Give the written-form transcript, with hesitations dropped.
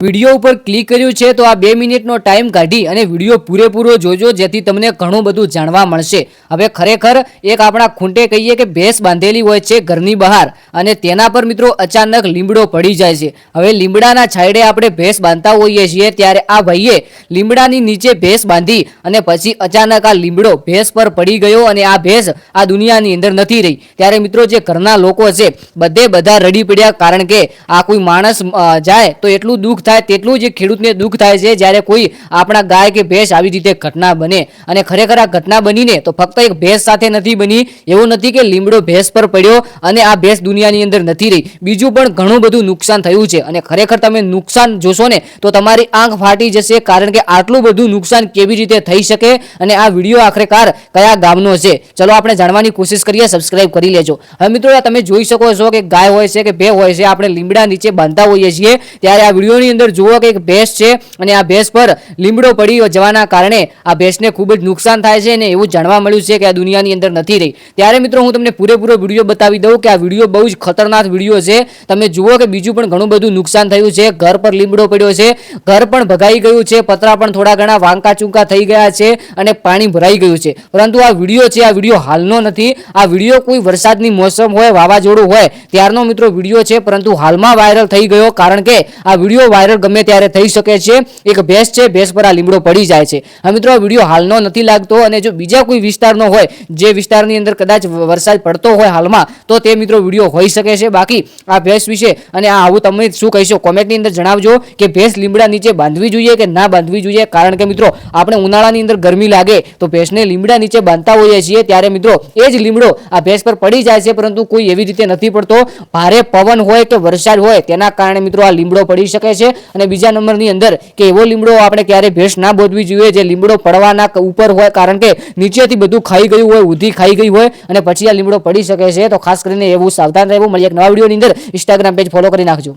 Video ઉપર click કર્યું છે તો આ 2 મિનિટનો ટાઈમ કાઢી અને વિડીયો પૂરેપૂરો જોજો, જેથી તમને ઘણું બધું જાણવા મળશે। હવે ખરેખર એક આપણા ખૂંટે કહીએ કે ભેંસ બાંધેલી હોય છે ઘરની બહાર અને તેના પર મિત્રો અચાનક લીમડો પડી જાય છે। હવે લીમડાના છાંયડે આપણે ભેંસ બાંધતા હોઈએ છીએ ત્યારે આ ભાઈએ લીમડાની નીચે ભેંસ બાંધી અને પછી અચાનક આ લીમડો ભેંસ પર પડી ગયો અને આ ભેંસ આ દુનિયાની અંદર નથી રહી। ત્યારે મિત્રો જે ઘરના લોકો છે બધા રડી પડ્યા, કારણ કે આ કોઈ માણસ જાય તો એટલું દુઃખ તેટલું જ ખેડૂતને દુઃખ થાય છે જ્યારે કોઈ આપણા ગાય કે ભેંસ આવી રીતે ઘટના બને। અને ખરેખર આ ઘટના બનીને તો ફક્ત એક ભેંસ સાથે નથી બની, એવું નથી કે લીમડો ભેંસ પર પડ્યો અને આ ભેંસ દુનિયાની અંદર નથી રહી, બીજું પણ ઘણું બધું નુકસાન થયું છે। અને ખરેખર તમે નુકસાન જોશો ને તો તમારી આંખ ફાટી જશે, કારણ કે આટલું બધું નુકસાન કેવી રીતે થઈ શકે અને આ વિડીયો આખરેકાર કયા ગામનો છે, ચલો આપણે જાણવાની કોશિશ કરીએ। સબસ્ક્રાઇબ કરી લેજો। હવે મિત્રો તમે જોઈ શકો છો કે ગાય હોય છે કે ભેંસ હોય છે, આપણે લીમડા નીચે બાંધતા હોઈએ છીએ ત્યારે આ વિડીયોની અંદર જુઓ કે એક ભેંસ છે અને આ ભેંસ પર લીમડો પડી જવાના કારણે આ ભેંસને ખૂબ જ નુકસાન થાય છે અને એવું જાણવા મળ્યું છે કે આ દુનિયાની અંદર નથી રહી। ત્યારે મિત્રો હું તમને પૂરેપૂરો વિડીયો બતાવી દઉં કે આ વિડીયો બહુ જ ખતરનાક વિડીયો છે। તમે જુઓ કે બીજું પણ ઘણું બધું નુકસાન થયું છે, ઘર પર લીમડો પડ્યો છે, ઘર પણ ભગાઈ ગયું છે, પતરા પણ થોડા ઘણા વાંકા ચૂંકા થઈ ગયા છે અને પાણી ભરાઈ ગયું છે। પરંતુ આ વિડીયો છે, આ વિડીયો હાલનો નથી, આ વિડીયો કોઈ વરસાદની મોસમ હોય, વાવાઝોડું હોય ત્યારનો મિત્રો વિડીયો છે, પરંતુ હાલમાં વાયરલ થઈ ગયો, કારણ કે આ વિડીયો વાયરલ ગમે ત્યારે થઈ શકે છે। એક ભેંસ છે, ભેંસ પર આ લીમડો પડી જાય છે। હવે મિત્રો આ વિડીયો હાલનો નથી લાગતો અને જો બીજા કોઈ વિસ્તારનો હોય, જે વિસ્તારની અંદર કદાચ વરસાદ પડતો હોય હાલમાં, તો તે મિત્રો વિડીયો હોઈ શકે છે। બાકી આ ભેંસ વિશે અને આવું તમે શું કહેશો કોમેન્ટની અંદર જણાવજો કે ભેંસ લીમડા નીચે બાંધવી જોઈએ કે ના બાંધવી જોઈએ, કારણ કે મિત્રો આપણે ઉનાળાની અંદર ગરમી લાગે તો ભેંસને લીમડા નીચે બાંધતા હોઈએ છીએ ત્યારે મિત્રો એ જ લીમડો આ ભેંસ પર પડી જાય છે, પરંતુ કોઈ એવી રીતે નથી પડતો, ભારે પવન હોય કે વરસાદ હોય તેના કારણે મિત્રો આ લીમડો પડી શકે છે। અને બીજા નંબરની અંદર કે એવો લીમડો આપણે ક્યારે ભેંસ ના બોધવી જોઈએ જે લીમડો પડવાના ઉપર હોય, કારણ કે નીચેથી બધું ખાઈ ગયું હોય, ઉધી ખાઈ ગઈ હોય અને પછી આ લીમડો પડી શકે છે। તો ખાસ કરીને એવું સાવધાન રહેવું। મળીએ એક નવા વિડીયોની અંદર। ઇન્સ્ટાગ્રામ પેજ ફોલો કરી નાખજો।